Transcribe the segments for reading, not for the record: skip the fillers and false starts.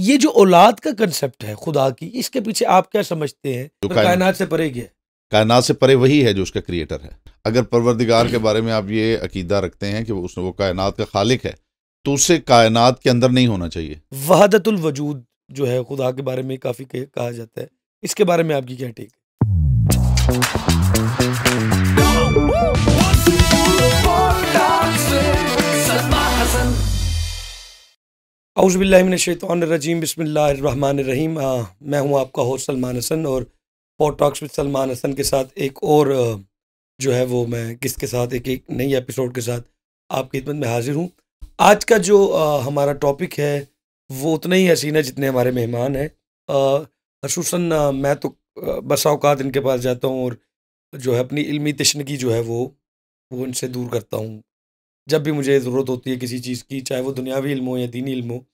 ये जो औलाद का कंसेप्ट है खुदा की, इसके पीछे आप क्या समझते हैं? जो तो कायनात से परे क्या है? कायनात से परे वही है जो उसका क्रिएटर है। अगर परवरदिगार के बारे में आप ये अकीदा रखते हैं कि वो कायनात का खालिक है, तो उससे कायनात के अंदर नहीं होना चाहिए। वहदतुल वजूद जो है खुदा के बारे में काफी कहा जाता है, इसके बारे में आपकी क्या टेक है? औज़ुबिल्लाहिमिनश्शैतानिर्रजीम, बिस्मिल्लाहिर्रहमानिर्रहीम। मैं हूं आपका होस्ट सलमान हसन और pod talks with Salman Hasan के साथ एक और जो है वो मैं किसके साथ एक नई एपिसोड के साथ आपकी खिदमत में हाजिर हूं। आज का जो हमारा टॉपिक है वो उतना ही हसीन है जितने हमारे मेहमान हैं। खसूसन मैं तो बसा औकात इनके पास जाता हूं और जो है अपनी इल्मी तशनगी जो है वो इनसे दूर करता हूँ। जब भी मुझे ज़रूरत होती है किसी चीज़ की, चाहे वो दुनियावी इल्म हो या दीनी इल्म हो,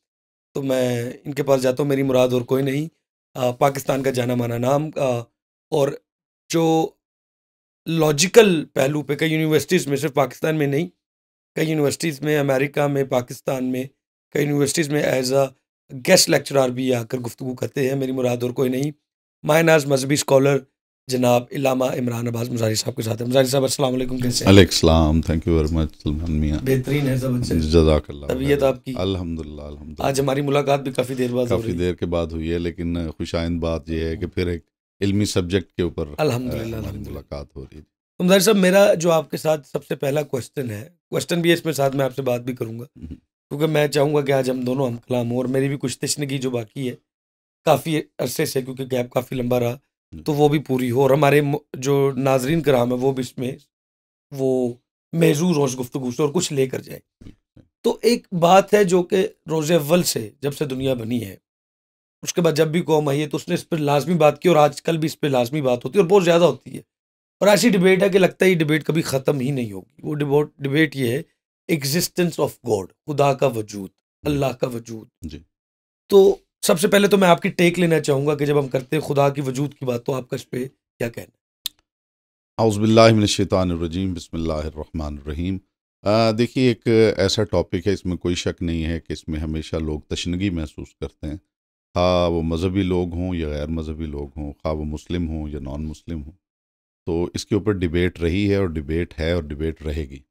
तो मैं इनके पास जाता हूँ। मेरी मुराद और कोई नहीं, पाकिस्तान का जाना माना नाम और जो लॉजिकल पहलू पे कई यूनिवर्सिटीज़ में, सिर्फ पाकिस्तान में नहीं, कई यूनिवर्सिटीज़ में, अमेरिका में, पाकिस्तान में, कई यूनिवर्सिटीज़ में एज अ गेस्ट लेक्चरर भी आकर गुफ्तगू करते हैं। मेरी मुराद और कोई नहीं, माय नाज मजहबी स्कॉलर जनाब इल्लामा इमरान अब्बास मुजाहिरी साहब के साथ है। मुजाहिरी साहब अस्सलाम वालेकुम, कैसे हैं? अलैकुम, thank you very much Salman मियां। बेहतरीन है सब अच्छे। जज़ाकल्लाह। तबीयत आपकी? अल्हम्दुलिल्लाह अल्हम्दुलिल्लाह। आज हमारी मुलाकात भी काफ़ी देर बाद हो काफ़ी रही है। देर के बाद हुई है, लेकिन खुशाइंद बात यह है कि फिर एक इल्मी सब्जेक्ट के ऊपर अल्हम्दुलिल्लाह हमारी अल्हम्दुलिल्लाह। मुलाकात हो रही है। तो मुजाहिर साहब, मेरा जो आपके साथ सबसे पहला क्वेश्चन है, क्वेश्चन भी है इसमें, साथ में आपसे बात भी करूंगा, हम्म, क्योंकि मैं चाहूँगा कि आज हम दोनों हम कलाम हो और मेरी भी कुछ तशनगी जो बाकी है काफ़ी अरसे से, क्योंकि गैप काफ़ी लंबा रहा, तो वो भी पूरी हो और हमारे जो नाजरीन कराम है वो भी इसमें वो महजूर हो इस गुफ्तगू से और कुछ लेकर जाए। तो एक बात है जो कि रोज़े अव्वल से जब से दुनिया बनी है, उसके बाद जब भी कौम आई है तो उसने इस पर लाजमी बात की और आजकल भी इस पर लाजमी बात होती है और बहुत ज़्यादा होती है। और ऐसी डिबेट है कि लगता है ये डिबेट कभी ख़त्म ही नहीं होगी। वो डिबेट ये है, एग्जिस्टेंस ऑफ गॉड, खुदा का वजूद, जी अल्लाह का वजूद। जी। तो सबसे पहले तो मैं आपकी टेक लेना चाहूँगा कि जब हम करते हैं खुदा की वजूद की बात, तो आपका इस पर क्या कहना औज़ुबिल्लाहि मिनश्शैतानिर्रजीम, बिस्मिल्लाहिर्रहमानिर्रहीम। देखिए, एक ऐसा टॉपिक है, इसमें कोई शक नहीं है कि इसमें हमेशा लोग तशनगी महसूस करते हैं, खा वो मज़हबी लोग हों या गैर मज़हबी लोग हों, खा वो मुस्लिम हों या नॉन मुस्लिम हों। तो इसके ऊपर डिबेट रही है और डिबेट रहेगी।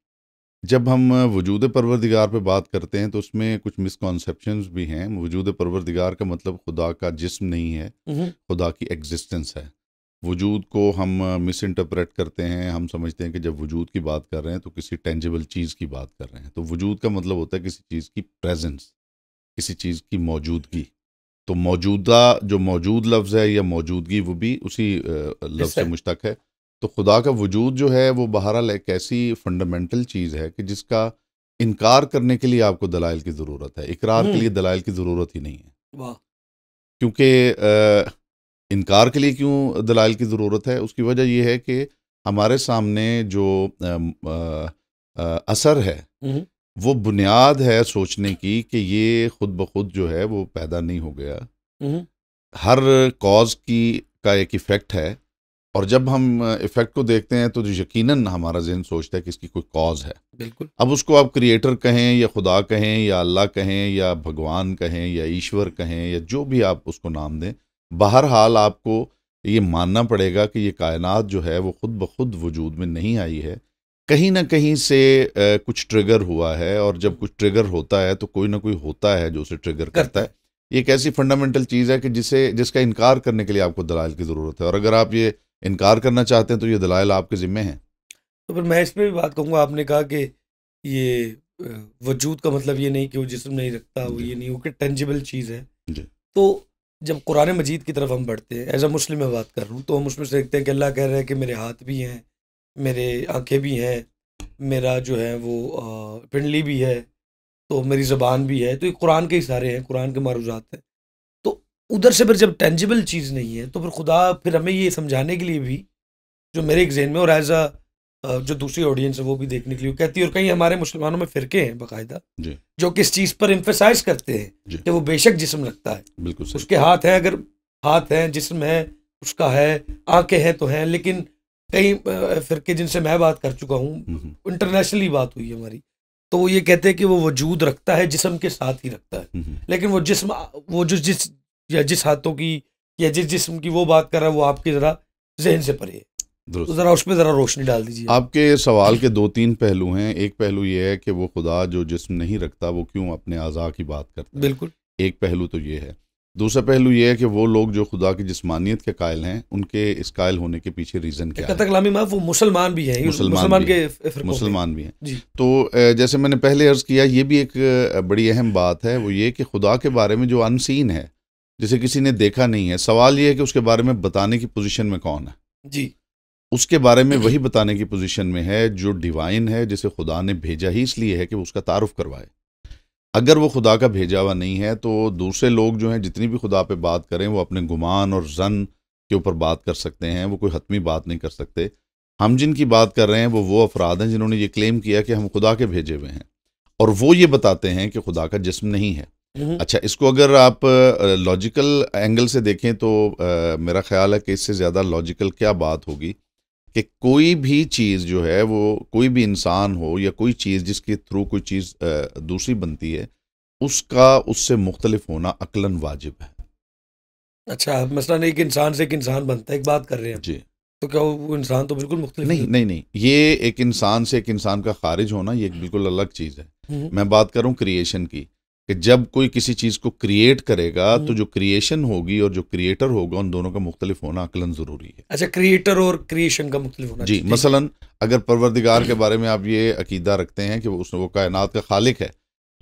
जब हम वजूद परवरदिगार पे बात करते हैं तो उसमें कुछ मिसकॉन्सेप्शंस भी हैं। वजूद परवरदिगार का मतलब खुदा का जिस्म नहीं है, है? खुदा की एग्जिस्टेंस है। वजूद को हम मिस इंटरप्रेट करते हैं। हम समझते हैं कि जब वजूद की बात कर रहे हैं तो किसी टेंजिबल चीज़ की बात कर रहे हैं। तो वजूद का मतलब होता है किसी चीज़ की प्रेजेंस, किसी चीज़ की मौजूदगी। तो मौजूदा जो मौजूद लफ्ज़ है या मौजूदगी, वो भी उसी लफ्ज़ से मुश्तक है। तो खुदा का वजूद जो है वो बहरहाल एक ऐसी फंडामेंटल चीज़ है कि जिसका इनकार करने के लिए आपको दलाइल की ज़रूरत है, इकरार के लिए दलाइल की ज़रूरत ही नहीं है। वाह। क्योंकि इनकार के लिए क्यों दलाइल की ज़रूरत है, उसकी वजह यह है कि हमारे सामने जो असर है, हम्म, वो बुनियाद है सोचने की कि ये खुद ब खुद जो है वो पैदा नहीं हो गया। हम्म, हर कॉज की का एक इफ़ेक्ट है, और जब हम इफ़ेक्ट को देखते हैं तो यकीनन हमारा जहन सोचता है कि इसकी कोई कॉज है। बिल्कुल। अब उसको आप क्रिएटर कहें या खुदा कहें या अल्लाह कहें या भगवान कहें या ईश्वर कहें या जो भी आप उसको नाम दें, बहरहाल आपको ये मानना पड़ेगा कि ये कायनात जो है वो खुद ब खुद वजूद में नहीं आई है, कहीं ना कहीं से कुछ ट्रिगर हुआ है। और जब कुछ ट्रिगर होता है तो कोई ना कोई होता है जो उसे ट्रिगर करता है। ये एक ऐसी फंडामेंटल चीज़ है कि जिसका इनकार करने के लिए आपको दलाइल की ज़रूरत है, और अगर आप ये इनकार करना चाहते हैं तो ये दलाइल आपके ज़िम्मे हैं। तो फिर मैं इसमें भी बात कहूँगा, आपने कहा कि ये वजूद का मतलब ये नहीं कि वो जिस्म नहीं रखता, वो जी ये नहीं, वो कि टेंजिबल चीज़ है। जी तो जब कुरान मजीद की तरफ हम बढ़ते हैं, एज अ मुस्लिम में बात कर रहा हूँ, तो हम उसमें से देखते हैं कि अल्लाह कह रहा है कि मेरे हाथ भी हैं, मेरे आंखें भी हैं, मेरा जो है वो पिंडली भी है, तो मेरी ज़बान भी है। तो ये कुरान के इशारे हैं, कुरान के मारूज़ात हैं। तो उधर से फिर जब टेंजिबल चीज़ नहीं है, तो फिर खुदा फिर हमें ये समझाने के लिए भी, जो मेरे एक ज़हन में और एज अ जो दूसरी ऑडियंस है वो भी देखने के लिए कहती है, और कई हमारे मुसलमानों में फ़िरके हैं बाकायदा जी जो किस चीज़ पर एम्फेसाइज करते हैं जी। कि वो बेशक जिस्म लगता है, बिल्कुल सही। उसके हाथ हैं, अगर हाथ हैं, जिस्म है, उसका है, आंखें हैं तो हैं। लेकिन कई फ़िरके जिनसे मैं बात कर चुका हूँ, हम्म, इंटरनेशनली बात हुई है हमारी, तो वो ये कहते हैं कि वो वजूद रखता है, जिस्म के साथ ही रखता है, लेकिन वो जिस्म, वो जो जिस हाथों की या जिस जिस्म की वो बात कर रहा है, वो आपके जरा जहन से परे है। तो जरा उस पर जरा रोशनी डाल दीजिए। आपके सवाल के 2-3 पहलू हैं। एक पहलू ये है कि वो खुदा जो जिस्म नहीं रखता वो क्यों अपने आज़ा की बात करता है। बिल्कुल, एक पहलू तो ये है। दूसरा पहलू ये है कि वो लोग जो खुदा की जिस्मानियत के कायल हैं, उनके इस कायल होने के पीछे रीज़न क्या है। कलामी माफ, वो मुसलमान भी हैं, मुसलमान भी हैं। तो जैसे मैंने पहले अर्ज़ किया, ये भी एक बड़ी अहम बात है, वो ये कि खुदा के बारे में जो अनसीन है, जिसे किसी ने देखा नहीं है, सवाल ये है कि उसके बारे में बताने की पोजीशन में कौन है जी। उसके बारे में वही बताने की पोजीशन में है जो डिवाइन है, जिसे खुदा ने भेजा ही इसलिए है कि उसका तारुफ करवाए। अगर वो खुदा का भेजा हुआ नहीं है तो दूसरे लोग जो हैं जितनी भी खुदा पे बात करें वो अपने गुमान और जन के ऊपर बात कर सकते हैं, वो कोई हतमी बात नहीं कर सकते। हम जिनकी बात कर रहे हैं वो अफराद हैं जिन्होंने ये क्लेम किया कि हम खुदा के भेजे हुए हैं, और वो ये बताते हैं कि खुदा का जिस्म नहीं है। अच्छा, इसको अगर आप लॉजिकल एंगल से देखें तो मेरा ख्याल है कि इससे ज़्यादा लॉजिकल क्या बात होगी कि कोई भी चीज़ जो है, वो कोई भी इंसान हो या कोई चीज़ जिसके थ्रू कोई चीज़ दूसरी बनती है, उसका उससे मुख्तलिफ होना अक्लन वाजिब है। अच्छा, मसलन एक इंसान से एक इंसान बनता है, एक बात कर रहे हैं जी, तो क्या वो इंसान तो बिल्कुल मुख्तलिफ नहीं, ये एक इंसान से एक इंसान का खारिज होना ये एक बिल्कुल अलग चीज़ है। मैं बात करूँ क्रिएशन की, कि जब कोई किसी चीज़ को क्रिएट करेगा तो जो क्रिएशन होगी और जो क्रिएटर होगा, उन दोनों का मुख्तलिफ होना अक्लन ज़रूरी है। अच्छा, क्रिएटर और क्रिएशन का मुख्तलिफ होना जी। मसलन अगर परवरदिगार के बारे में आप ये अकीदा रखते हैं कि वो कायनात का खालिक है,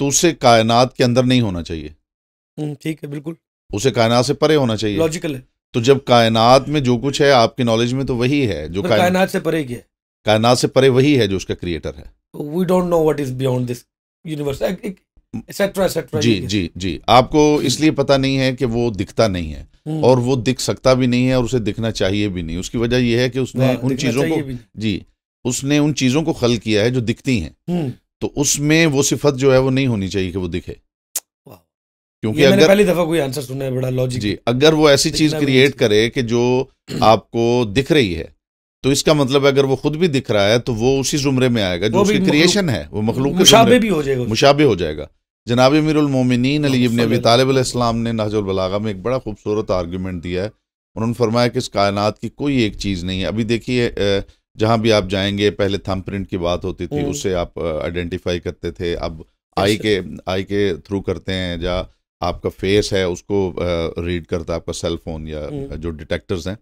तो उसे कायनात के अंदर नहीं होना चाहिए। ठीक है, बिल्कुल, उसे कायनात से परे होना चाहिए। लॉजिकल है। तो जब कायनात में जो कुछ है आपकी नॉलेज में, तो वही है जो कायनात से परे क्या है? कायनात से परे वही है जो उसका क्रिएटर है। We don't know what is beyond this universe, etcetera etcetera. जी। आपको इसलिए पता नहीं है कि वो दिखता नहीं है, और वो दिख सकता भी नहीं है, और उसे दिखना चाहिए भी नहीं। उसकी वजह यह है कि उसने उन चीज़ों को उसने उन चीज़ों को खल किया है जो दिखती हैं, तो उसमें वो सिफत जो है वो नहीं होनी चाहिए कि वो दिखे। क्योंकि अगर पहली दफा कोई आंसर सुना है, बड़ा लॉजिक। जी, अगर वो ऐसी चीज़ क्रिएट करे कि जो आपको दिख रही है, तो इसका मतलब अगर वो खुद भी दिख रहा है तो वो उसी जुमरे में आएगा जो उसकी क्रिएशन है, वो मखलूक मुशाबे भी हो जाएगा, मुशाबे हो जाएगा। जनाब अमीरुल मोमिनीन अली इब्न अबी तालिब अलैहिस्सलाम ने नहजुल बलागा में एक बड़ा खूबसूरत आर्गूमेंट दिया है। उन्होंने फरमाया कि इस कायनात की कोई एक चीज़ नहीं है। अभी देखिए, जहाँ भी आप जाएंगे, पहले थंबप्रिंट की बात होती थी, उससे आप आइडेंटिफाई करते थे। अब आई के थ्रू करते हैं, या आपका फेस है उसको रीड करता है आपका सेल फोन या जो डिटेक्टर्स हैं।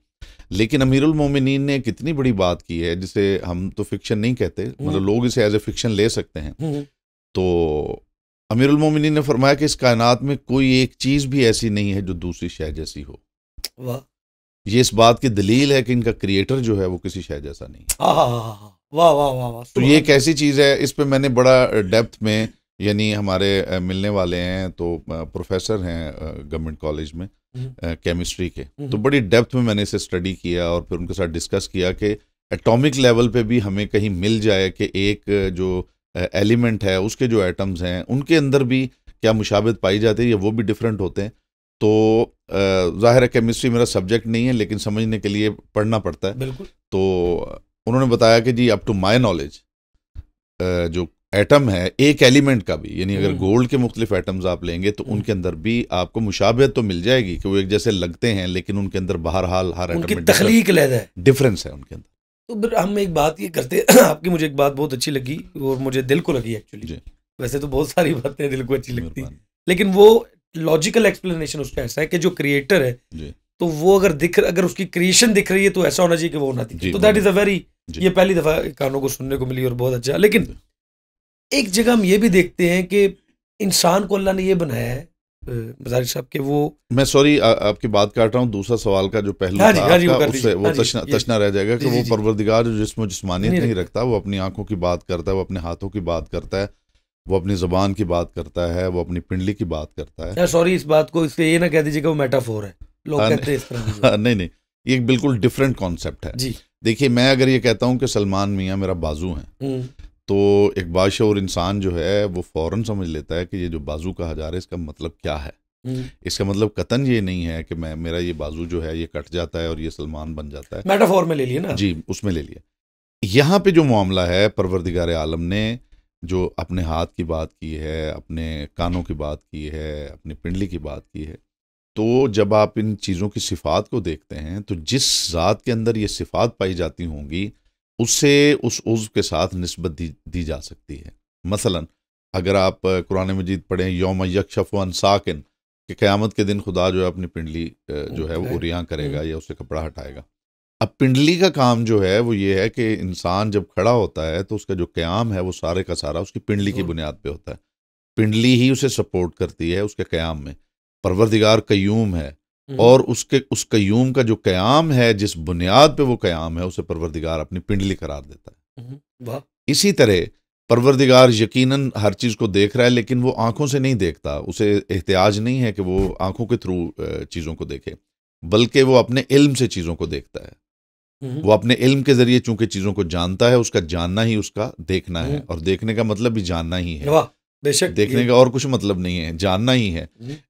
लेकिन अमीरुल मोमिनीन ने कितनी बड़ी बात की है, जिसे हम तो फिक्शन नहीं कहते, मतलब लोग इसे एज ए फिक्शन ले सकते हैं। तो अमीरुल मोमिनीन ने फरमाया कि इस कायनात में कोई एक चीज़ भी ऐसी नहीं है जो दूसरी शय जैसी हो। वाह, ये इस बात की दलील है कि इनका क्रिएटर जो है वो किसी शय जैसा नहीं है। वाह वाह वाह वाह। तो ये एक ऐसी चीज़ है, इस पे मैंने बड़ा डेप्थ में, यानी हमारे मिलने वाले हैं तो प्रोफेसर हैं गवर्नमेंट कॉलेज में केमिस्ट्री के, तो बड़ी डेप्थ में मैंने इसे स्टडी किया और फिर उनके साथ डिस्कस किया कि एटॉमिक लेवल पे भी हमें कहीं मिल जाए कि एक जो एलिमेंट है उसके जो एटम्स हैं उनके अंदर भी क्या मुशाबत पाई जाती है या वो भी डिफरेंट होते हैं। तो ज़ाहिर है केमिस्ट्री मेरा सब्जेक्ट नहीं है, लेकिन समझने के लिए पढ़ना पड़ता है। बिल्कुल। तो उन्होंने बताया कि जी अप टू माई नॉलेज जो एटम है एक एलिमेंट का भी, यानी अगर गोल्ड के मुख्तलिफ एटम्स आप लेंगे तो उनके अंदर भी आपको मुशाबहत तो मिल जाएगी कि वो एक जैसे लगते हैं, लेकिन उनके अंदर बहरहाल हर एटम में तख्लीक डिफरेंस है उनके अंदर। तो हम एक बात ये करते हैं आपकी मुझे एक बात बहुत अच्छी लगी और मुझे दिल को लगी एक्चुअली। वैसे तो बहुत सारी बातें दिल को अच्छी लगती, लेकिन वो लॉजिकल एक्सप्लेनेशन उसका ऐसा है कि जो क्रिएटर है तो वो अगर उसकी क्रिएशन दिख रही है तो ऐसा होना चाहिए कि वो ना दिखे। तो दैट इज अ वेरी, ये पहली दफा कानों को सुनने को मिली और बहुत अच्छा। लेकिन एक जगह हम ये भी देखते हैं कि इंसान को अल्लाह ने ये बनाया है मज़ारी साहब के वो, मैं सॉरी आपकी बात काट रहा हूँ, दूसरा सवाल का जो पहलू था आपका, उससे वो तशना रह जाएगा कि वो परवरदिगार जो जिस्म जिस्मानियत नहीं रखता, वो अपनी आंखों की बात करता है, वो अपने हाथों की बात करता है, वो अपनी ज़बान की बात करता है, वो अपनी पिंडली की बात करता है। सॉरी इस बात को इससे ये ना कह दीजिएगा वो मेटाफोर है, लोग कहते हैं इस तरह। नहीं, ये एक बिल्कुल डिफरेंट कॉन्सेप्ट है जी। देखिए, मैं अगर ये कहता हूँ कि सलमान मियाँ मेरा बाजू है, तो एक बाशऊर इंसान जो है वो फौरन समझ लेता है कि ये जो बाजू कहा जा रहा है इसका मतलब क्या है। इसका मतलब कतन ये नहीं है कि मेरा ये बाजू जो है ये कट जाता है और ये सलमान बन जाता है। मेटाफोर में ले लिए ना जी, उसमें ले लिया। यहाँ पे जो मामला है, परवरदिगार आलम ने जो अपने हाथ की बात की है, अपने कानों की बात की है, अपनी पिंडली की बात की है। तो जब आप इन चीज़ों की सिफ़ात को देखते हैं तो जिस ज़ात के अंदर ये सिफ़ात पाई जाती होंगी उससे उस उज़्व के साथ निस्बत दी जा सकती है। मसलन अगर आप कुरान मजीद पढ़ें, यौम यकशफ़ु अन साकिन, कि क़यामत के दिन खुदा जो है अपनी पिंडली जो है वो उरियां करेगा या उससे कपड़ा हटाएगा। अब पिंडली का काम जो है वो ये है कि इंसान जब खड़ा होता है तो उसका जो क़याम है वो सारे का सारा उसकी पिंडली की बुनियाद पे होता है। पिंडली ही उसे सपोर्ट करती है उसके क़याम में। परवरदिगार कय्यूम है और उस कय्यूम का जो क़याम है, जिस बुनियाद पे वो क़याम है, उसे परवरदिगार अपनी पिंडली करार देता है। वाह। इसी तरह परवरदिगार यकीनन हर चीज़ को देख रहा है, लेकिन वो आंखों से नहीं देखता। उसे एहतियाज नहीं है कि वो आंखों के थ्रू चीज़ों को देखे, बल्कि वो अपने इल्म से चीज़ों को देखता है। वो अपने इल्म के ज़रिए चूंकि चीज़ों को जानता है, उसका जानना ही उसका देखना है, और देखने का मतलब भी जानना ही है। वाह, बेशक। देखने का और कुछ मतलब नहीं है, जानना ही है।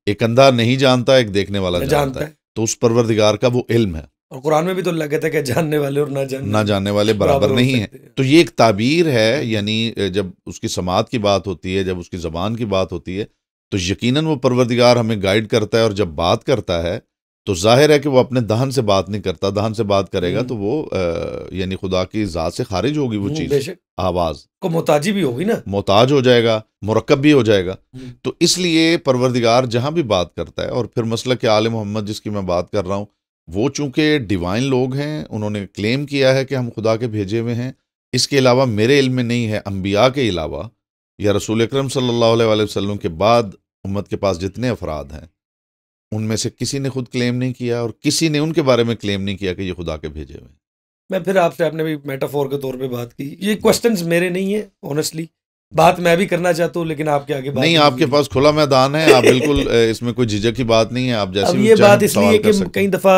एक अंधा नहीं जानता, एक देखने वाला जानता है। तो उस परवरदिगार का वो इल्म है। और कुरान में भी तो अल्लाह कहता है कि जानने वाले और ना जानने वाले बराबर नहीं है। तो ये एक ताबीर है, यानी जब उसकी समात की बात होती है, जब उसकी ज़बान की बात होती है, तो यकीनन वो परवरदिगार हमें गाइड करता है। और जब बात करता है तो जाहिर है कि वो अपने दहन से बात नहीं करता। दहन से बात करेगा तो वो यानी खुदा की ज़ात से खारिज होगी वो चीज़, आवाज़ को मोहताजी भी होगी ना, मोहताज हो जाएगा, मुरक्कब भी हो जाएगा। तो इसलिए परवरदिगार जहाँ भी बात करता है, और फिर मसला के आले मोहम्मद जिसकी मैं बात कर रहा हूँ, वो चूंकि डिवाइन लोग हैं, उन्होंने क्लेम किया है कि हम खुदा के भेजे हुए हैं। इसके अलावा मेरे इल्म में नहीं है, अंबिया के अलावा या रसूल अकरम सल्लल्लाहु अलैहि वसल्लम के बाद उम्मत के पास जितने अफराद हैं, उनमें से किसी ने खुद क्लेम नहीं किया और किसी ने उनके बारे में क्लेम नहीं किया कि ये खुदा के भेजे हुए हैं। मैं फिर आपसे, आपने भी मेटाफोर के तौर पे बात की, ये क्वेश्चंस मेरे नहीं है, ऑनेस्टली बात मैं भी करना चाहता हूँ, लेकिन आपके आगे बात नहीं, आपके पास खुला मैदान है, आप बिल्कुल इसमें कोई झिझक की बात नहीं है। आप जैसे अब ये बात इसलिए कि कई दफ़ा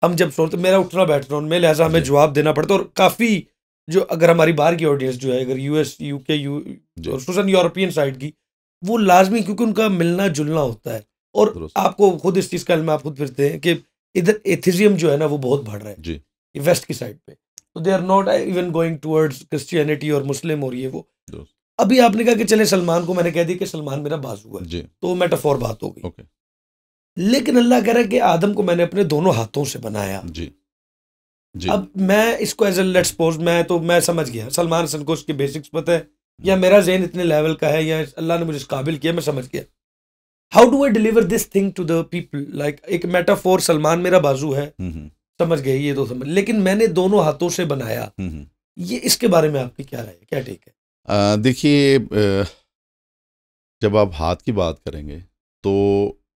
हम जब सोचते, मेरा उठना बैठना उनमें, लिहाजा हमें जवाब देना पड़ता है। और काफ़ी जो अगर हमारी बाहर की ऑडियंस जो है, अगर यूएस, यूके, और यूरोपियन साइड की, वो लाजमी, क्योंकि उनका मिलना जुलना होता है। और आपको खुद इस चीज़ का इल्म, आप खुद फिरते हैं कि इधर एथिज्म जो है ना वो बहुत बढ़ रहा है जी, वेस्ट की साइड पे। तो they are not even going towards Christianity और मुस्लिम और ये वो। अभी आपने कहा कि चले सलमान को मैंने कह दिया कि सलमान मेरा बाजू है, तो मेटाफोर बात हो गई। लेकिन अल्लाह कह रहा है कि आदम को मैंने अपने दोनों हाथों से बनाया जी। अब मैं इसको एज ए लेट्स सपोज, मैं समझ गया सलमान हसन को उसके बेसिक्स पता है, या मेरा जहन इतने लेवल का है, या अल्लाह ने मुझे इस काबिल किया, मैं समझ गया। How do I deliver this thing to the people? Like एक मेटाफोर, सलमान मेरा बाजू है, समझ गए, ये तो समझ, लेकिन मैंने दोनों हाथों से बनाया, ये इसके बारे में आपकी क्या राय है, क्या टेक है? देखिए, जब आप हाथ की बात करेंगे तो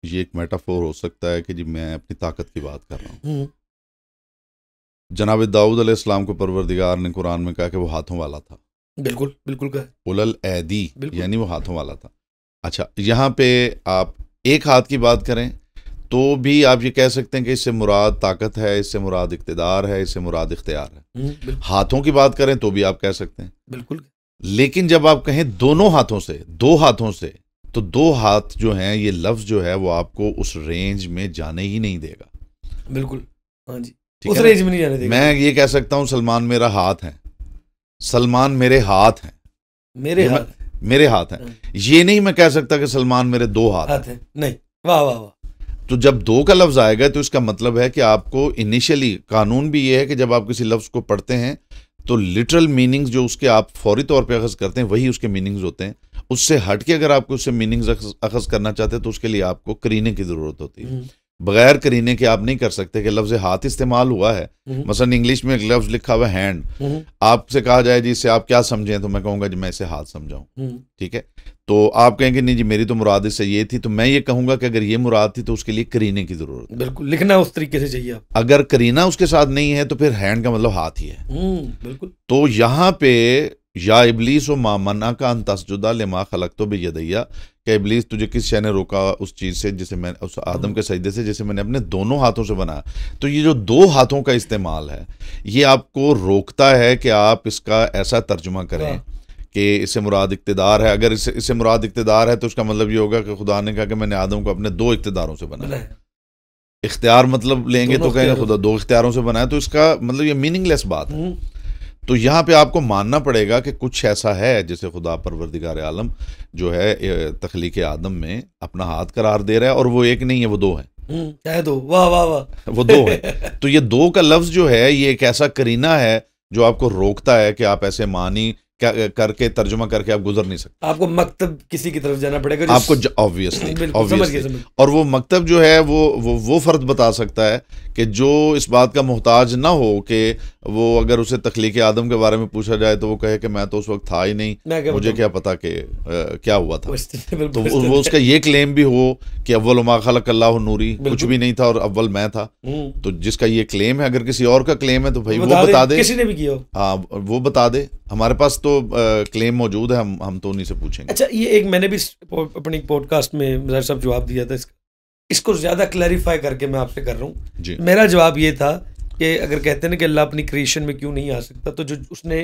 ये एक मेटाफोर हो सकता है कि जी मैं अपनी ताकत की बात कर रहा हूँ। जनाब दाऊद अलैहिस्सलाम को परवरदिगार ने कुरान में कहा कि वो हाथों वाला था। बिल्कुल बिल्कुल कहा, उलल ऐदी, यानी वो हाथों वाला था। अच्छा, यहाँ पे आप एक हाथ की बात करें तो भी आप ये कह सकते हैं कि इससे मुराद ताकत है, इससे मुराद इक़्तिदार है, इससे मुराद इख्तियार है। हाथों की बात करें तो भी आप कह सकते हैं, बिल्कुल। लेकिन जब आप कहें दोनों हाथों से, दो हाथों से, तो दो हाथ जो हैं, ये लफ्ज़ जो है वो आपको उस रेंज में जाने ही नहीं देगा। बिल्कुल, हाँ जी, उस रेंज में नहीं जाने देगा। मैं ये कह सकता हूँ सलमान मेरा हाथ है, सलमान मेरे हाथ हैं, मेरे हाथ हैं। ये नहीं मैं कह सकता कि सलमान मेरे दो हाथ हैं। नहीं, वाह वाह वाह। तो जब दो का लफ्ज़ आएगा तो इसका मतलब है कि आपको इनिशियली, कानून भी ये है कि जब आप किसी लफ्ज़ को पढ़ते हैं तो लिटरल मीनिंग्स जो उसके आप फौरी तौर पे अखज़ करते हैं वही उसके मीनिंग्स होते हैं। उससे हट के अगर आपको उससे मीनिंग्स अखज़ करना चाहते हैं तो उसके लिए आपको करीने की ज़रूरत होती है। बगैर करीने के आप नहीं कर सकते कि लफ्ज़ हाथ इस्तेमाल हुआ है, मसलन इंग्लिश में एक लफ्ज़ लिखा हुआ है हैंड, आपसे कहा जाए जी इससे आप क्या समझें, तो मैं कहूँगा जी मैं इसे हाथ समझाऊँ, ठीक है। तो आप कहेंगे नहीं जी मेरी तो मुराद इससे ये थी, तो मैं ये कहूँगा कि अगर ये मुराद थी तो उसके लिए करीने की ज़रूरत है। बिल्कुल, लिखना उस तरीके से चाहिए। अगर करीना उसके साथ नहीं है तो फिर हैंड का मतलब हाथ ही है। बिल्कुल। तो यहाँ पे या इबलीस व मामना का अंतसजुदा लिमा खलक़तो बियदैया, कि इबलीस तुझे किस शय ने रोका उस चीज़ से जिसे मैं, उस आदम के सजदे से जिसे मैंने अपने दोनों हाथों से बनाया। तो ये जो दो हाथों का इस्तेमाल है ये आपको रोकता है कि आप इसका ऐसा तर्जुमा करें कि इससे मुराद इक़्तिदार है। अगर इससे मुराद इक़्तिदार है तो उसका मतलब ये होगा कि खुदा ने कहा कि मैंने आदम को अपने दो इक़्तिदारों से बनाया। इख्तियार मतलब लेंगे तो कहेंगे खुदा दो इख्तियारों से बनाया, तो इसका मतलब ये मीनिंगलेस बात है। तो यहाँ पे आपको मानना पड़ेगा कि कुछ ऐसा है, जैसे खुदा परवरदिगार आलम जो है तख्लीक आदम में अपना हाथ करार दे रहा है, और वो एक नहीं है, वो दो है। क्या दो, वाह वाह वाह, वो दो है। तो ये दो का लफ्ज जो है ये एक ऐसा करीना है जो आपको रोकता है कि आप ऐसे मानी क्या करके तर्जुमा करके आप गुजर नहीं सकते। आपको मकतब किसी की तरफ जाना पड़ेगा आपको ऑब्वियसली समझ गए। और वो मकतब जो है वो फर्द बता सकता है कि जो इस बात का मोहताज ना हो कि वो अगर उसे तख्लीक आदम के बारे में पूछा जाए तो वो कहे कि मैं तो उस वक्त था ही नहीं, मुझे क्या पता कि क्या हुआ था। तो वो उसका ये क्लेम भी हो कि अव्वल मा खलक़ल्लाहु नूरी, कुछ भी नहीं था और अव्वल मैं था। तो जिसका ये क्लेम है, अगर किसी और का क्लेम है तो भाई वो बता दे, किसी ने भी किया, हाँ वो बता दे। हमारे पास तो क्लेम मौजूद है, हम तो उन्हीं से पूछेंगे। अच्छा, ये एक मैंने भी अपनी पॉडकास्ट में ज़ाहिर साहब जवाब दिया था, इसको ज़्यादा क्लैरिफाई करके मैं आपसे कर रहा हूँ। मेरा जवाब ये था कि अगर कहते हैं ना कि अल्लाह अपनी क्रिएशन में क्यों नहीं आ सकता, तो जो उसने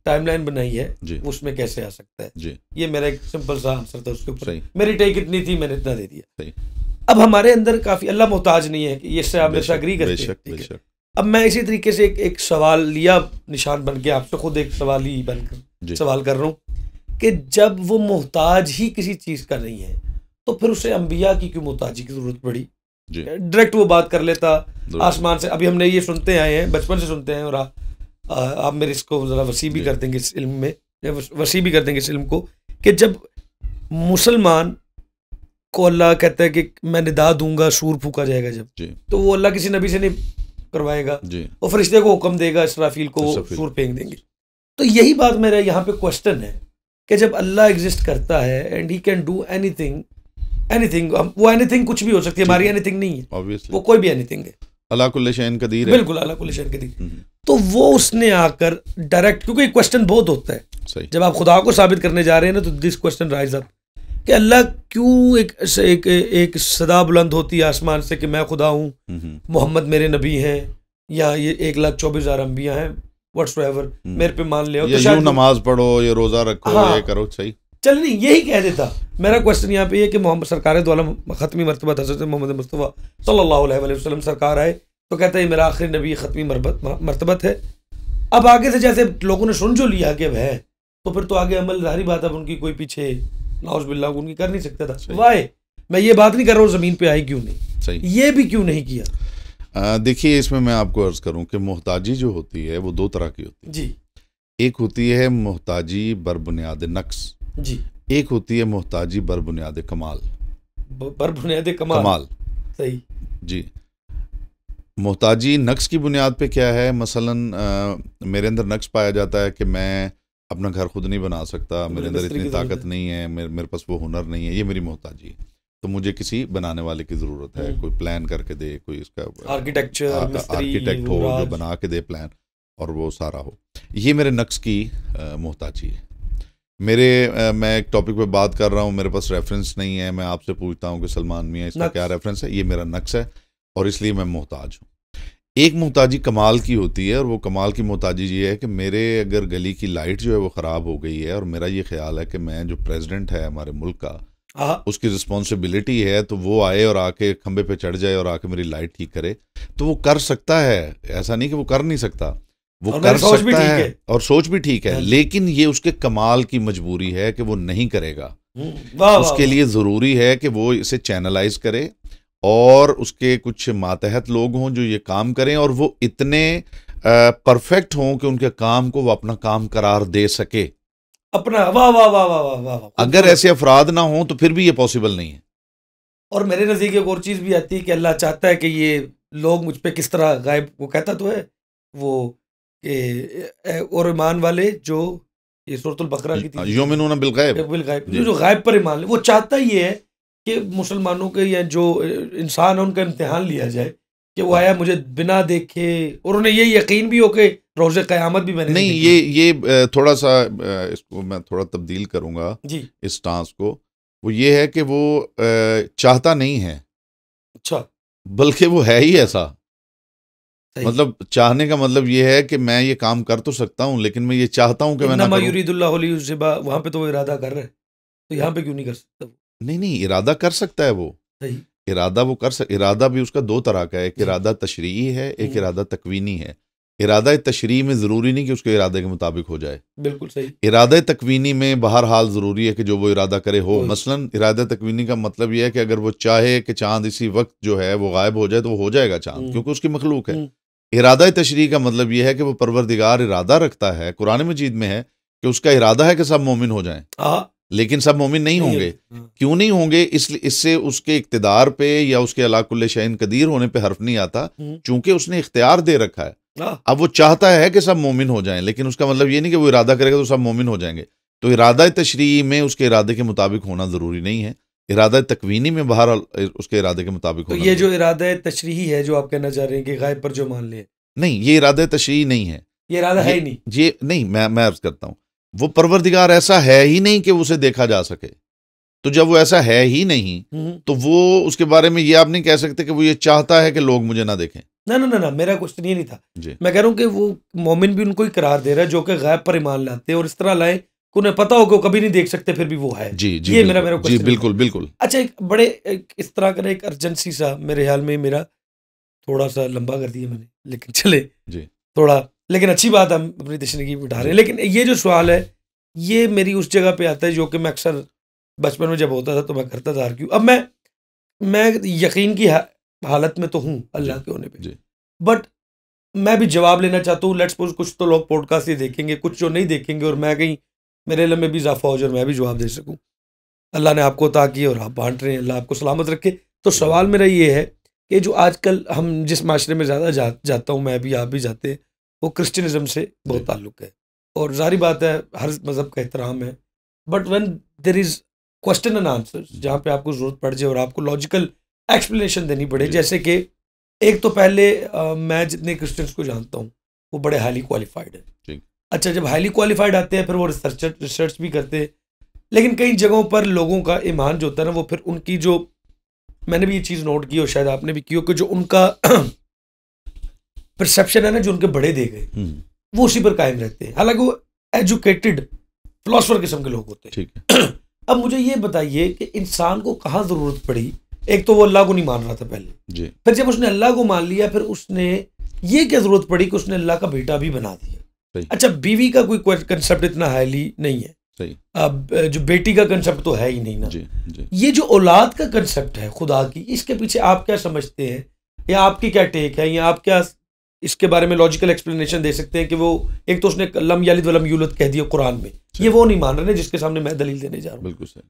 टाइमलाइन बनाई है उसमें कैसे आ सकता है। ये मेरा एक सिंपल सा आंसर था उसके ऊपर। मेरी टेक इतनी थी, मैंने इतना दे दिया। अब हमारे अंदर काफ़ी, अल्लाह मोहताज नहीं है, ये से आप मेरे से एग्री करते हैं। अब मैं इसी तरीके से एक सवाल लिया निशान बन के आपसे खुद एक सवाल ही बनकर सवाल कर रहा हूँ कि जब वो मोहताज ही किसी चीज़ का नहीं है तो फिर उसे अंबिया की क्यों मोहताजी की जरूरत पड़ी। डायरेक्ट वो बात कर लेता आसमान से। अभी हमने ये सुनते आए हैं, बचपन से सुनते हैं, और आप मेरे इसको ज़रा वसी भी कर देंगे इस इल्म में, वसी भी कर देंगे इस इल्म को, कि जब मुसलमान को अल्लाह कहता है कि मैं निदा दूंगा, सूर फूका जाएगा जब, तो वो अल्लाह किसी नबी से नहीं करवाएगा, वो फरिश्ते को हुक्म देगा, इसराफील को सूर फेंक देंगे। तो यही बात मेरा यहाँ पे क्वेश्चन है कि जब अल्लाह एग्जिस्ट करता है and he can do anything, वो एनीथिंग कुछ भी हो सकती है, हमारी एनीथिंग नहीं है, वो कोई भी एनीथिंग है, अल्लाह कुल्ल शैइन कदीर है, बिल्कुल अल्लाह कुल्ल शैइन कदीर। तो वो उसने आकर डायरेक्ट, क्योंकि क्वेश्चन बहुत होता है जब आप खुदा को साबित करने जा रहे हैं ना, तो दिस क्वेश्चन राइज अप कि अल्लाह क्यों एक सदा बुलंद होती है आसमान से कि मैं खुदा हूँ, मोहम्मद मेरे नबी हैं, या ये 1,24,000 अंबिया हैं, व्हाट्सएवर मेरे पे मान ले, तो शायद नमाज पढ़ो, ये रोजा रखो, ये करो, सही चल नहीं, यही कह देता। मेरा क्वेश्चन यहाँ पे ये कि मोहम्मद सरकार दो आलम खत्मी मरतबत हज़रत मोहम्मद मुस्तफ़ा सल्लल्लाहु अलैहि वसल्लम सरकार आए तो कहता है मेरा आखिरी नबी खत्मी मरतबत है। अब आगे से जैसे लोगों ने सुन जो लिया कि वह, तो फिर तो आगे अमल जारी बात, अब उनकी कोई पीछे नाउज़ बिल्लाह उनकी कर नहीं सकता था। वाई मैं ये बात नहीं कर रहा हूँ ज़मीन पे आई क्यों नहीं, सही ये भी क्यों नहीं किया। देखिए इसमें मैं आपको अर्ज़ करूँ कि मोहताजी जो होती है वो दो तरह की होती है जी। एक होती है मोहताजी बरबुनियाद नक्स जी, एक होती है मोहताजी बरबुनियाद कमाल। बरबुनियाद कमाल, सही जी। मोहताजी नक्स की बुनियाद पे क्या है, मसलन मेरे अंदर नक्स पाया जाता है कि मैं अपना घर खुद नहीं बना सकता, मेरे अंदर इतनी ताकत नहीं है, मेरे पास वो हुनर नहीं है, ये मेरी मोहताजी है, तो मुझे किसी बनाने वाले की ज़रूरत है, कोई प्लान करके दे, कोई इसका आर्किटेक्ट हो जो बना के दे प्लान और वो सारा हो, ये मेरे नक्स की मोहताजी है। मैं एक टॉपिक पे बात कर रहा हूँ, मेरे पास रेफरेंस नहीं है, मैं आपसे पूछता हूँ कि सलमान मियाँ इसका क्या रेफरेंस है, ये मेरा नक्स है और इसलिए मैं मोहताज हूँ। एक मोहताजी कमाल की होती है, और वो कमाल की मोहताजी ये है कि मेरे अगर गली की लाइट जो है वो ख़राब हो गई है और मेरा ये ख्याल है कि मैं जो प्रेसिडेंट है हमारे मुल्क का, उसकी रिस्पॉन्सिबिलिटी है, तो वो आए और आके खंबे पे चढ़ जाए और आके मेरी लाइट ठीक करे, तो वो कर सकता है, ऐसा नहीं कि वो कर नहीं सकता, वो कर सकता है और सोच भी ठीक है, लेकिन ये उसके कमाल की मजबूरी है कि वो नहीं करेगा। उसके लिए ज़रूरी है कि वो इसे चैनलाइज करे और उसके कुछ मातहत लोग हों जो ये काम करें, और वो इतने परफेक्ट हों कि उनके काम को वो अपना काम करार दे सके अपना। वाह वाह वाह वाह वाह वाह। अगर ऐसे अफराद ना हों तो फिर भी ये पॉसिबल नहीं है। और मेरे नज़दीक एक और चीज़ भी आती है कि अल्लाह चाहता है कि ये लोग मुझ पे किस तरह गायब, वो कहता तो है वो और ईमान वाले जो ये सूरतुल बकरा की थी, युमिनून बिल गैब, जो गायब पर ईमान ले, वो चाहता ही है कि मुसलमानों के या जो इंसान है उनका इम्तिहान लिया जाए कि वो आया मुझे बिना देखे, और उन्हें ये यकीन भी हो कि रोज़े क़यामत भी मैंने नहीं। ये थोड़ा सा इसको मैं थोड़ा तब्दील करूँगा जी, इस स्टांस को। वो ये है कि वो चाहता नहीं है, अच्छा, बल्कि वो है ही ऐसा। मतलब चाहने का मतलब ये है कि मैं ये काम कर तो सकता हूँ, लेकिन मैं ये चाहता हूँ कि मैं ना करूँ। युरीदुल्लाहु लियुज़हिबा, वहाँ पे तो वो इरादा कर रहे हैं, तो यहाँ पे क्यों नहीं कर सकता? नहीं, इरादा कर सकता है वो, इरादा वो इरादा भी उसका दो तरह का है, एक इरादा तशरीई है, एक इरादा तकवीनी है। इरादा तशरीह में ज़रूरी नहीं कि उसके इरादे के मुताबिक हो जाए। बिल्कुल सही। इरादा तकवीनी में बहरहाल ज़रूरी है कि जो वो इरादा करे हो। हो। मसलन इरादा तकवीनी का मतलब यह है कि अगर वो चाहे कि चांद इसी वक्त जो है वो गायब हो जाए तो वो हो जाएगा चांद, क्योंकि उसकी मखलूक है। इरादा तशरीह का मतलब यह है कि वो परवरदिगार इरादा रखता है, कुरान मजीद में है कि उसका इरादा है कि सब मोमिन हो जाएं, लेकिन सब मोमिन नहीं होंगे। क्यों नहीं होंगे? इसलिए इससे उसके इख्तिदार पे या उसके अला कुल्ले शैइन कदीर होने पे हर्फ नहीं आता, चूंकि उसने इख्तियार दे रखा है। अब वो चाहता है कि सब मोमिन हो जाएं, लेकिन उसका मतलब ये नहीं कि वो इरादा करेगा तो सब मोमिन हो जाएंगे। तो इरादा तशरीह में उसके इरादे के मुताबिक होना ज़रूरी नहीं है, इरादा तकवीनी में बहरहाल उसके इरादे के मुताबिक तो होना। ये जो इरादा तशरीही है जो आप कहना चाह रहे हैं कि गायब पर जो मान ले, नहीं, ये इरादा तशरीह नहीं है, ये इरादा है ही नहीं। ये नहीं, मैं अर्ज करता हूँ, वो परवरदिगार ऐसा है ही नहीं कि उसे देखा जा सके। तो जब वो ऐसा है ही नहीं तो वो उसके बारे में ये आप नहीं कह सकते कि वो ये चाहता है कि लोग मुझे ना देखें। ना, मेरा क्वेश्चन ये नहीं था। मैं कह रहा हूँ कि वो मोमिन भी उनको ही करार दे रहा है जो कि गायब पर ईमान लाते हैं और इस तरह लाए कि उन्हें पता हो कि वो कभी नहीं देख सकते, फिर भी वो है। जी ये मेरा क्वेश्चन। जी बिल्कुल। अच्छा, इस तरह का एक अर्जेंसी सा मेरे ख्याल में, मेरा थोड़ा सा लंबा कर दिया मैंने, लेकिन चले जी थोड़ा, लेकिन अच्छी बात हम अपनी तशरीह उठा रहे हैं। लेकिन ये जो सवाल है ये मेरी उस जगह पे आता है जो कि मैं अक्सर बचपन में जब होता था तो मैं करता था आर्ग्यू। अब मैं यकीन की हालत में तो हूँ अल्लाह के होने पे, बट मैं भी जवाब लेना चाहता हूँ। लेट्स सपोज कुछ तो लोग पॉडकास्ट ही देखेंगे, कुछ जो नहीं देखेंगे, और मैं कहीं मेरे इल्म में भी इजाफा हो जाए और मैं भी जवाब दे सकूँ। अल्लाह ने आपको अता की और आप बांट रहे हैं, अल्लाह आपको सलामत रखे। तो सवाल मेरा ये है कि जो आजकल हम जिस माशरे में ज़्यादा जाता हूँ, मैं भी, आप भी जाते हैं, वो क्रिश्चियनिज्म से बहुत ताल्लुक़ है। और जारी बात है हर मज़हब का एहतराम है, but when there is question and answer, जहाँ पे आपको ज़रूरत पड़ जाए और आपको लॉजिकल एक्सप्लेनेशन देनी पड़े, जैसे कि एक तो पहले मैं जितने क्रिश्चियंस को जानता हूँ वो बड़े हाईली क्वालिफाइड है। अच्छा, जब हाईली क्वालिफाइड आते हैं फिर वो रिसर्च भी करते हैं, लेकिन कई जगहों पर लोगों का ईमान जो होता है ना, वो फिर उनकी जो, मैंने भी ये चीज़ नोट की और शायद आपने भी की हो, कि जो उनका परसेप्शन है ना, जो उनके बड़े दे गए, वो उसी पर कायम रहते हैं, हालांकि वो एजुकेटेड फिलोसफर किस्म के लोग होते हैं। अब मुझे ये बताइए कि इंसान को कहाँ ज़रूरत पड़ी, एक तो वो अल्लाह को नहीं मान रहा था पहले, फिर जब उसने अल्लाह को मान लिया, फिर उसने ये क्या ज़रूरत पड़ी कि उसने अल्लाह का बेटा भी बना दिया। अच्छा, बीवी का कोई कंसेप्ट इतना हाईली नहीं है, अब जो बेटी का कंसेप्ट तो है ही नहीं ना। ये जो औलाद का कंसेप्ट है खुदा की, इसके पीछे आप क्या समझते हैं, या आपकी क्या टेक है, या आप क्या इसके बारे में लॉजिकल एक्सप्लेनेशन दे सकते हैं कि वो, एक तो उसने लम यलिद वलम यूलद कह दिया कुरान में, ये वो नहीं मान रहे जिसके सामने मैं दलील देने जा रहा हूँ। बिल्कुल सही।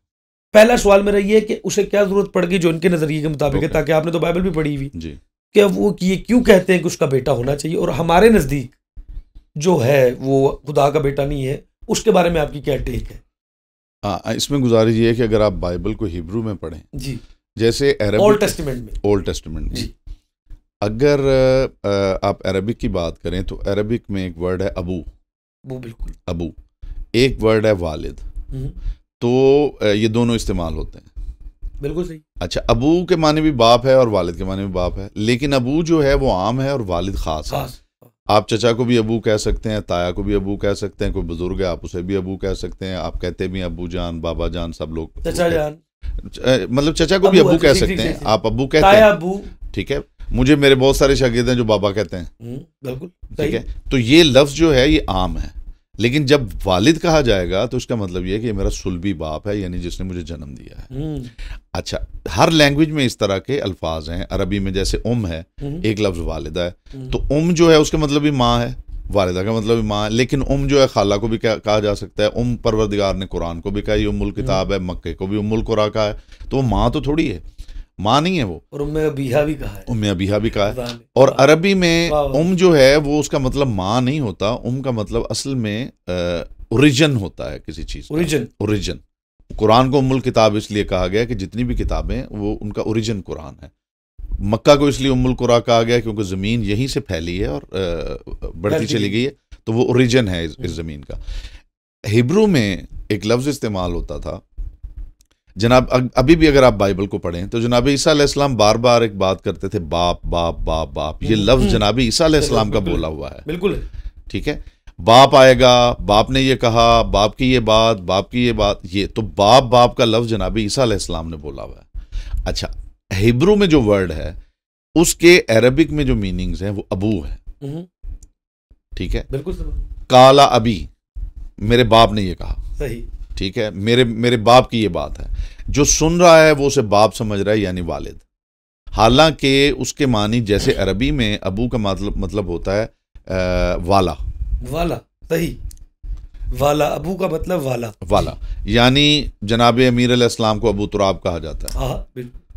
पहला सवाल मेरा ये है कि उसे क्या जरूरत पड़ गई जो इनके नजरिए के मुताबिक है, ताकि आपने तो बाइबल भी पढ़ी हुई, कि वो ये क्यों कहते हैं कि उसका बेटा होना चाहिए, और हमारे नजदीक जो है वो खुदा का बेटा नहीं है, उसके बारे में आपकी क्या टेक है? इसमें गुजारिश ये है कि अगर आप बाइबल को हिब्रू में पढ़ें, जी, जैसे ओल्ड टेस्टामेंट में, अगर आप अरबिक की बात करें तो अरबिक में एक वर्ड है अबू, बिल्कुल अबू, एक वर्ड है वालिद, तो ये दोनों इस्तेमाल होते हैं। बिल्कुल सही। अच्छा, अबू के माने भी बाप है और वालिद के माने भी बाप है, लेकिन अबू जो है वो आम है और वालिद खास है। आप चचा को भी अबू कह सकते हैं, ताया को भी अबू कह सकते हैं, कोई बुजुर्ग है आप उसे भी अबू कह सकते हैं, आप कहते भी अबू जान, बाबा जान, सब लोग चचा जान, मतलब चचा को भी अबू कह सकते हैं, आप अबू कहते हैं, ठीक है। मुझे मेरे बहुत सारे शागिर्द हैं जो बाबा कहते हैं, बिल्कुल ठीक है। तो ये लफ्ज़ जो है ये आम है, लेकिन जब वालिद कहा जाएगा तो इसका मतलब ये है कि मेरा सुलभी बाप है, यानी जिसने मुझे जन्म दिया है। अच्छा, हर लैंग्वेज में इस तरह के अल्फाज हैं। अरबी में जैसे है, एक लफ्ज़ वालिदा है, तो जो है उसका मतलब भी माँ है, वालिदा का मतलब भी माँ है, लेकिन जो है खाला को भी कहा जा सकता है। परवरदिगार ने कुरान को भी कहा ये उम्मुल किताब है, मक्के को भी उम्मुल कुरा कहा है, तो वो माँ तो थोड़ी है, माँ नहीं है वो, और उम्मे अबीहा भी कहा है, उम्मे अबीहा भी कहा है। और अरबी में जो है वो उसका मतलब माँ नहीं होता, का मतलब असल में ओरिजिन होता है किसी चीज़, ओरिजिन। कुरान को उम्मुल किताब इसलिए कहा गया कि जितनी भी किताबें वो उनका ओरिजिन कुरान है। मक्का को इसलिए उम्मुल कुरा कहा गया क्योंकि ज़मीन यहीं से फैली है और बढ़ती चली गई है, तो वो ओरिजिन है इस ज़मीन का। हिब्रू में एक लफ्ज़ इस्तेमाल होता था जनाब, अभी भी अगर आप बाइबल को पढ़ें तो जनाब ईसा अलैहिस्सलाम बार बार एक बात करते थे, बाप बाप बाप बाप। ये लफ्ज़ जनाब ईसा अलैहिस्सलाम का बोला हुआ है, बिल्कुल, ठीक है। बाप आएगा, बाप ने ये कहा, बाप की ये बात, बाप की ये बात, ये तो बाप बाप का लफ्ज़ जनाब ईसा अलैहिस्सलाम ने बोला हुआ है। अच्छा, हिब्रू में जो वर्ड है उसके अरबिक में जो मीनिंग्स हैं वो अबू है, ठीक है। बिल्कुल काला अबी, मेरे बाप ने ये कहा, सही, ठीक है, मेरे बाप की ये बात है। जो सुन रहा है वो उसे बाप समझ रहा है, यानी वालिद। हालांकि उसके मानी जैसे अरबी में अबू का मतलब होता है वाला। वाला, सही, वाला, अबू का मतलब वाला। वाला यानी जनाब अमीर अलैहिस्सलाम को अबू तुराब कहा जाता है। हाँ,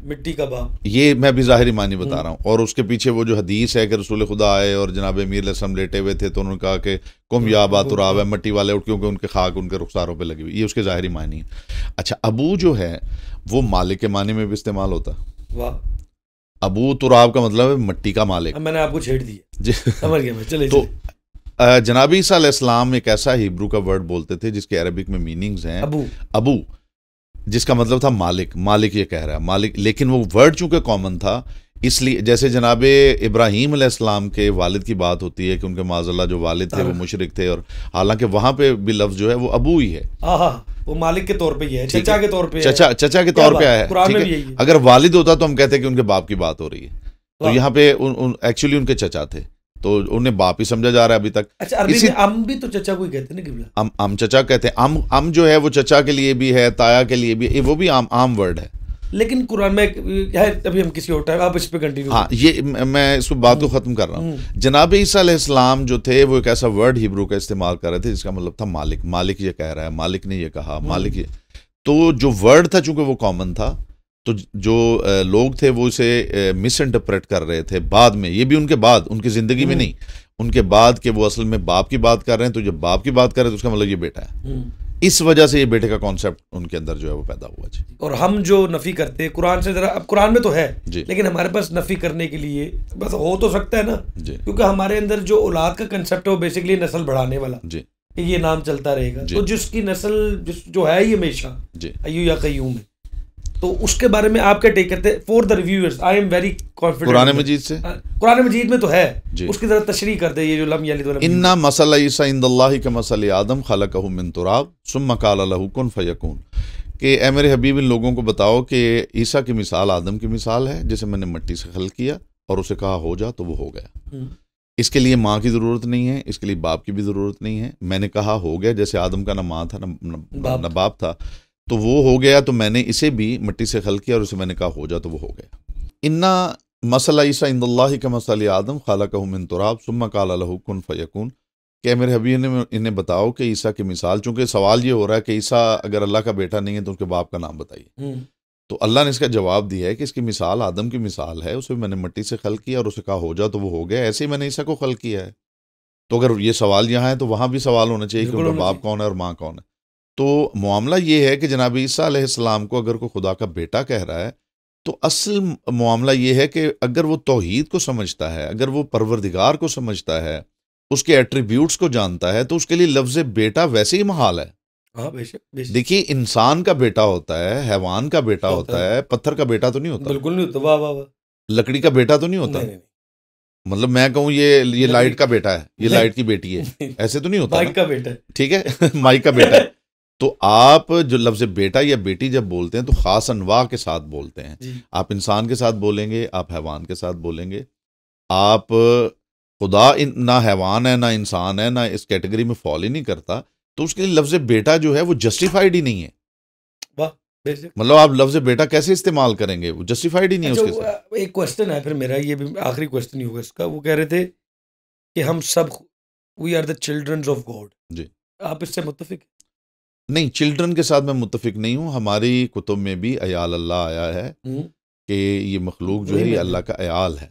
मिट्टी का बाप। ये मैं भी ज़ाहिरी मानी बता रहा हूँ। और उसके पीछे वो जो हदीस है कि रसूल खुदा आए और जनाब अमीर अलैहिस्सलाम लेटे हुए थे तो उन्होंने कहा कि कुम या अबा तुराब है, मिट्टी वाले उठ, क्योंकि उनके खाक उनके रुखसारों पे लगी हुई। ये उसके ज़ाहिरी मानी है। अच्छा, अबू जो है वो मालिक के मानी में भी इस्तेमाल होता है। वाह, अबू तुराब का मतलब है मिट्टी का मालिक। मैंने आपको छेड़ दिया जी, समझ गया मैं। चलिए तो जनाब ईसा अलैहिस्सलाम एक ऐसा हिब्रू का वर्ड बोलते थे जिसके अरबिक में मीनिंग्स हैं अबू, जिसका मतलब था मालिक। मालिक ये कह रहा है मालिक, लेकिन वो वर्ड चूंकि कॉमन था इसलिए, जैसे जनाब इब्राहीम अलैहिस्सलाम के वालिद की बात होती है कि उनके माज़अल्लाह जो वालिद थे वो मुशरिक थे, और हालांकि वहां पे भी लफ्ज़ जो है वो अबू ही है। वो मालिक के तौर पे ही है, चचा के तौर पे, चचा के तौर पे आया है, ठीक है। अगर वालिद होता तो हम कहते हैं कि उनके बाप की बात हो रही है, तो यहाँ पे एक्चुअली उनके चचा थे, तो उन्हें बाप ही समझा जा रहा है अभी तक। अच्छा, अरबी में अम भी तो चचा को ही कहते हैं ना, किबला अम चचा कहते हैं। अम जो है वो चचा के लिए भी है, ताया के लिए भी, वो भी आम वर्ड है। लेकिन कुरान में है, अभी हम किसी और टाइम, आप इस पे कंटिन्यू। हाँ, ये मैं इस बात को खत्म कर रहा हूँ। जनाब ईसा अलैहिस्सलाम जो थे वो एक ऐसा वर्ड हिब्रू का इस्तेमाल कर रहे थे जिसका मतलब था मालिक। मालिक ये कह रहा है, मालिक ने ये कहा, मालिक ये। तो जो वर्ड था चूंकि वो कॉमन था, तो जो लोग थे वो इसे मिस इंटरप्रेट कर रहे थे बाद में। ये भी उनके बाद, उनकी जिंदगी में नहीं, उनके बाद कि वो असल में बाप की बात कर रहे हैं। तो जब बाप की बात कर रहे हैं तो उसका मतलब ये बेटा है। इस वजह से ये बेटे का कॉन्सेप्ट उनके अंदर जो है वो पैदा हुआ जी। और हम जो नफी करते हैं कुरान से, जरा अब कुरान में तो है लेकिन हमारे पास नफी करने के लिए बस हो तो सकता है ना, क्योंकि हमारे अंदर जो औलाद का कंसेप्ट है वो बेसिकली नस्ल बढ़ाने वाला जी, ये नाम चलता रहेगा। तो जिसकी नस्ल जो है ये हमेशा अय्यू या कय्यूम है, तो उसके बारे में आप क्या टेक करते हैं? For the reviewers I am very confident. Quran Majeed से, कुरान मजीद में तो है, उसकी तरह तशरीह कर दे, ये जो लम यलिद वलम। इन्ना मसला ईसा इंदल्लाहि का मसल आदम खलकहु मिन तुराब सुम्मा काला लहु कुन फयकून, कि ए मेरे हबीब इन लोगों को बताओ कि ईसा की मिसाल आदम की मिसाल है, जैसे मैंने मिट्टी से खल्क किया और उसे कहा हो जा तो वो हो गया। इसके लिए माँ की ज़रूरत नहीं है, इसके लिए बाप की भी ज़रूरत नहीं है। मैंने कहा हो गया, जैसे आदम का ना माँ था ना बाप था, तो वो हो गया। तो मैंने इसे भी मिट्टी से खल्क किया और उसे मैंने कहा हो जा तो वो हो गया। इन्ना मसला ईसा इंदल्लाहि का मसल आदम खलकहु मिन तुराब सुम्मा काला लहु कुन फयकून, कि मेरे हबीब ने इन्हें बताओ कि ईसा की मिसाल, चूंकि सवाल ये हो रहा है कि ईसा अगर अल्लाह का बेटा नहीं है तो उसके बाप का नाम बताइए। तो अल्लाह ने इसका जवाब दिया है कि इसकी मिसाल आदम की मिसाल है, उसे मैंने मिट्टी से खल्क किया और उसे कहा हो जा तो वो हो गया। ऐसे ही मैंने ईसा को खल्क किया है। तो अगर ये सवाल यहाँ है तो वहाँ भी सवाल होना चाहिए कि उनका बाप कौन है और माँ कौन है। तो मामला ये है कि जनाब ईसा अलैहिस्सलाम को अगर कोई खुदा का बेटा कह रहा है तो असल मामला ये है कि अगर वो तौहीद को समझता है, अगर वो परवरदिगार को समझता है, उसके एट्रीब्यूट्स को जानता है, तो उसके लिए लफ्ज़ बेटा वैसे ही महाल है। हाँ, बेशक। देखिए, इंसान का बेटा होता है, हैवान का बेटा होता है, पत्थर का बेटा तो नहीं होता। बिल्कुल नहीं होता। वाह वाह वाह। लकड़ी का बेटा तो नहीं होता। नहीं। मतलब मैं कहूँ ये लाइट का बेटा है, ये लाइट की बेटी है, ऐसे तो नहीं होता। माइक का बेटा है, ठीक है, माइक का बेटा है। तो आप जो लफ्ज़ बेटा या बेटी जब बोलते हैं तो ख़ास अनवा के साथ बोलते हैं। आप इंसान के साथ बोलेंगे, आप हैवान के साथ बोलेंगे। आप खुदा ना हैवान है ना इंसान है, ना इस कैटेगरी में फॉल ही नहीं करता, तो उसके लिए लफ्ज़ बेटा जो है वो जस्टिफाइड ही नहीं है। मतलब आप लफ्ज़ बेटा कैसे इस्तेमाल करेंगे, वो जस्टिफाइड ही नहीं है उसके साथ। एक क्वेश्चन है फिर मेरा, ये भी आखिरी क्वेश्चन ही होगा इसका। वो कह रहे थे कि हम सब we are the childrens of God जी, आप इससे मुत्तफिक? नहीं, चिल्ड्रन के साथ मैं मुत्तफिक नहीं हूँ। हमारी कुतुब में भी अयाल अल्लाह आया है कि ये मखलूक जो है ये अल्लाह का अयाल है।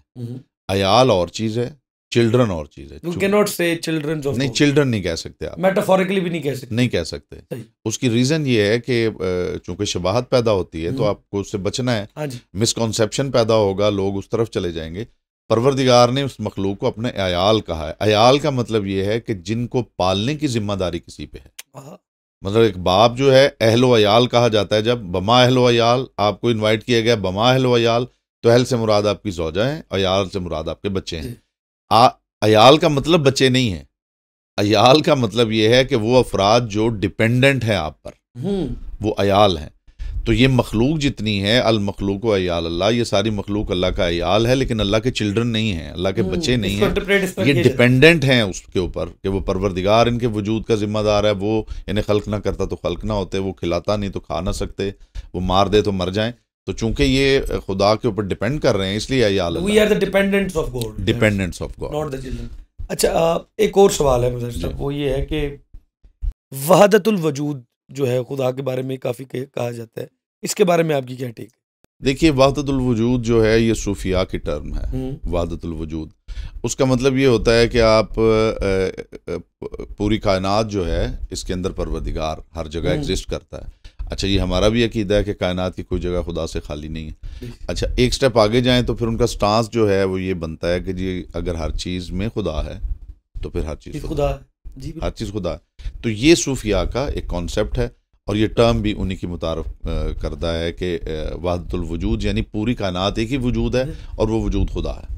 अयाल और चीज़ है, चिल्ड्रन और चीज़ है। You cannot say children of नहीं, चिल्ड्रन नहीं कह सकते आप, मेटाफोरिकली भी नहीं कह सकते। उसकी रीज़न ये है कि चूंकि शबाहत पैदा होती है तो आपको उससे बचना है। मिसकॉन्सेप्शन पैदा होगा, लोग उस तरफ चले जाएंगे। परवरदिगार ने उस मखलूक को अपने अयाल कहा है। अयाल का मतलब ये है कि जिनको पालने की जिम्मेदारी किसी पे है। मतलब एक बाप जो है अहलो अयाल कहा जाता है। जब बमा अहलो अयाल आपको इनवाइट किया गया, बमा अहलो अयाल, तो अहल से मुराद आपकी ज़ौजा है, अयाल से मुराद आपके बच्चे हैं। अयाल का मतलब बच्चे नहीं है। अयाल का मतलब ये है कि वो अफराद जो डिपेंडेंट हैं आप पर, वो अयाल हैं। तो ये मखलूक जितनी है, अल मखलूक व अयाल अल्लाह, ये सारी मखलूक अल्लाह का अयाल है, लेकिन अल्लाह के चिल्ड्रन नहीं हैं, अल्लाह के बच्चे नहीं हैं, ये डिपेंडेंट हैं उसके ऊपर कि वो परवरदिगार इनके वजूद का जिम्मेदार है। वो इन्हें खल्क ना करता तो खल्क ना होते, वो खिलाता नहीं तो खा ना सकते, वो मार दे तो मर जाएं। तो चूंकि ये खुदा के ऊपर डिपेंड कर रहे हैं, इसलिए अयाल we are the dependents of God, dependents of God, not the children. अच्छा, एक और सवाल है मुझे साहब, वो ये है कि वहदतुल वजूद जो है खुदा के बारे में काफ़ी कहा जाता है, इसके बारे में आपकी क्या टेक है? देखिए, वहदतुल वजूद जो है ये सूफिया की टर्म है। वहदतुल वजूद उसका मतलब ये होता है कि आप पूरी कायनात जो है इसके अंदर परवरदिगार हर जगह एग्जिस्ट करता है। अच्छा, ये हमारा भी अकीदा है कि कायनात की कोई जगह खुदा से खाली नहीं है। अच्छा, एक स्टेप आगे जाएं तो फिर उनका स्टांस जो है वो ये बनता है कि जी अगर हर चीज़ में खुदा है तो फिर हर चीज़ खुदा है, हर चीज़ खुदा है। तो ये सूफिया का एक कॉन्सेप्ट है और ये टर्म भी उन्हीं की मुतारफ करता है कि वहदतुल वजूद यानी पूरी कायनात एक ही वजूद है और वो वजूद खुदा है।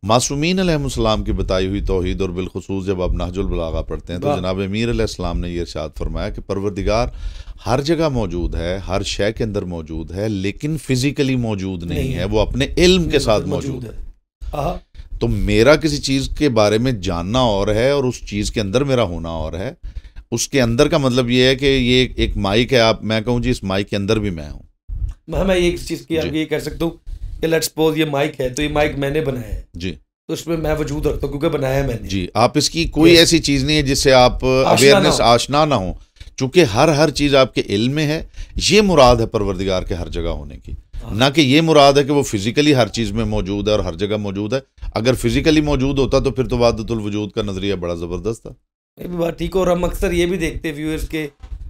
मासूमीन अलैहिस्सलाम की बताई हुई तौहीद और बिलखुसूस जब आप नहजुल बलागा पढ़ते हैं तो जनाब अमीर अलैहिस्सलाम ने ये इरशाद फरमाया कि परवरदिगार हर जगह मौजूद है, हर शय के अंदर मौजूद है, लेकिन फिजिकली मौजूद नहीं है, वो अपने इल्म के साथ मौजूद है। तो मेरा किसी चीज़ के बारे में जानना और है और उस चीज़ के अंदर मेरा होना और है। उसके अंदर का मतलब ये है कि ये एक माइक है, आप मैं कहूँ जी इस माइक के अंदर भी मैं हूँ। मैं एक चीज़ की आप ये कर सकता हूँ कि लेट्स सपोज ये माइक है, तो ये माइक मैंने बनाया है जी, तो उसमें मैं वजूद रखता हूँ क्योंकि बनाया मैंने जी। आप इसकी कोई ऐसी चीज़ नहीं है जिससे आप अवेयरनेस आशना ना हो, चूंकि हर चीज़ आपके इल्म में है। ये मुराद है परवरदिगार के हर जगह होने की, ना कि ये मुराद है कि वो फिजिकली हर चीज़ में मौजूद है और हर जगह मौजूद है। अगर फिजिकली मौजूद होता तो फिर तो वहदतुल वजूद का नजरिया बड़ा ज़बरदस्त था। ये भी बात ठीक है। और हम अक्सर ये भी देखते व्यूअर्स के,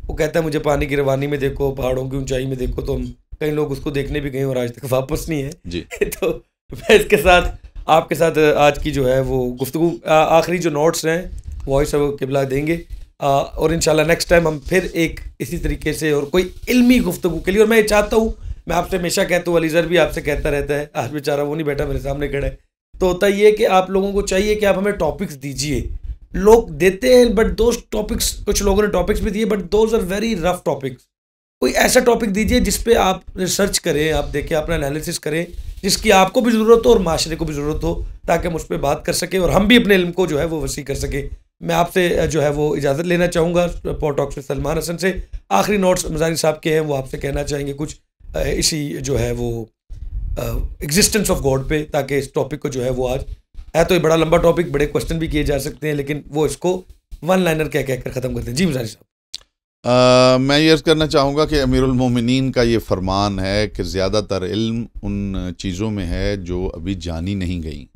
वो कहता है मुझे पानी की रवानी में देखो, पहाड़ों की ऊंचाई में देखो, तो हम कई लोग उसको देखने भी गए और आज तक वापस नहीं है जी। तो मैं इसके साथ आपके साथ आज की जो है वो गुफ्तगू आखिरी जो नोट्स हैं वॉइस ऑफ किबला देंगे और इंशाल्लाह नेक्स्ट टाइम हम फिर एक इसी तरीके से और कोई इल्मी गुफ्तगू के लिए। और मैं ये चाहता हूँ, मैं आपसे हमेशा कहता हूँ, अलीज़र भी आपसे कहता रहता है, आज बेचारा वो नहीं बैठा मेरे सामने खड़ा है, तो होता ये कि आप लोगों को चाहिए कि आप हमें टॉपिक्स दीजिए। लोग देते हैं बट दोज टॉपिक्स, कुछ लोगों ने टॉपिक्स भी दिए but those are very rough topics. कोई ऐसा टॉपिक दीजिए जिस पे आप रिसर्च करें, आप देखें, अपना एनालिसिस करें, जिसकी आपको भी ज़रूरत हो और माशरे को भी ज़रूरत हो, ताकि हम उस पर बात कर सकें और हम भी अपने इल्म को जो है वो वसी कर सकें। मैं आपसे जो है वो इजाज़त लेना चाहूँगा pod talks with Salman Hasan से। आखिरी नोट्स मज़ारी साहब के हैं, वो आपसे कहना चाहेंगे कुछ इसी जो है वो एग्जिस्टेंस ऑफ गॉड पे, ताकि इस टॉपिक को जो है वो आज है तो ये बड़ा लंबा टॉपिक, बड़े क्वेश्चन भी किए जा सकते हैं, लेकिन वो इसको वन लाइनर कह कर ख़त्म करते हैं। जी मज़ारी साहब। मैं ये अर्ज़ करना चाहूँगा कि अमीरुल मोमिनीन का ये फरमान है कि ज़्यादातर इल्म उन चीज़ों में है जो अभी जानी नहीं गई,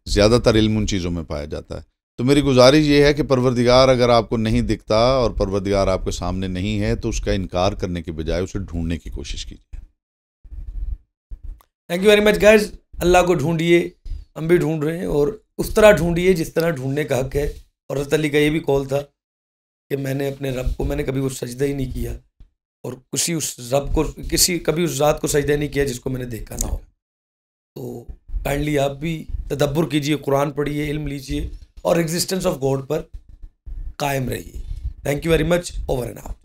ज़्यादातर इल्म उन चीज़ों में पाया जाता है। तो मेरी गुजारिश ये है कि परवरदिगार अगर आपको नहीं दिखता और परवरदिगार आपके सामने नहीं है तो उसका इनकार करने के बजाय उसे ढूंढने की कोशिश कीजिए। Thank you very much guys. Allah को ढूंढिए, हम भी ढूंढ रहे हैं, और उस तरह ढूंढिए जिस तरह ढूंढने का हक है। और हज़रत अली का ये भी कौल था कि मैंने अपने रब को, मैंने कभी वो सजदा ही नहीं किया और कभी उस ज़ात को सजदा नहीं किया जिसको मैंने देखा ना हो। तो काइंडली आप भी तदब्बुर कीजिए, कुरान पढ़िए, इल्म लीजिए और एग्जिस्टेंस ऑफ गॉड पर कायम रहिए। Thank you very much. Over and out.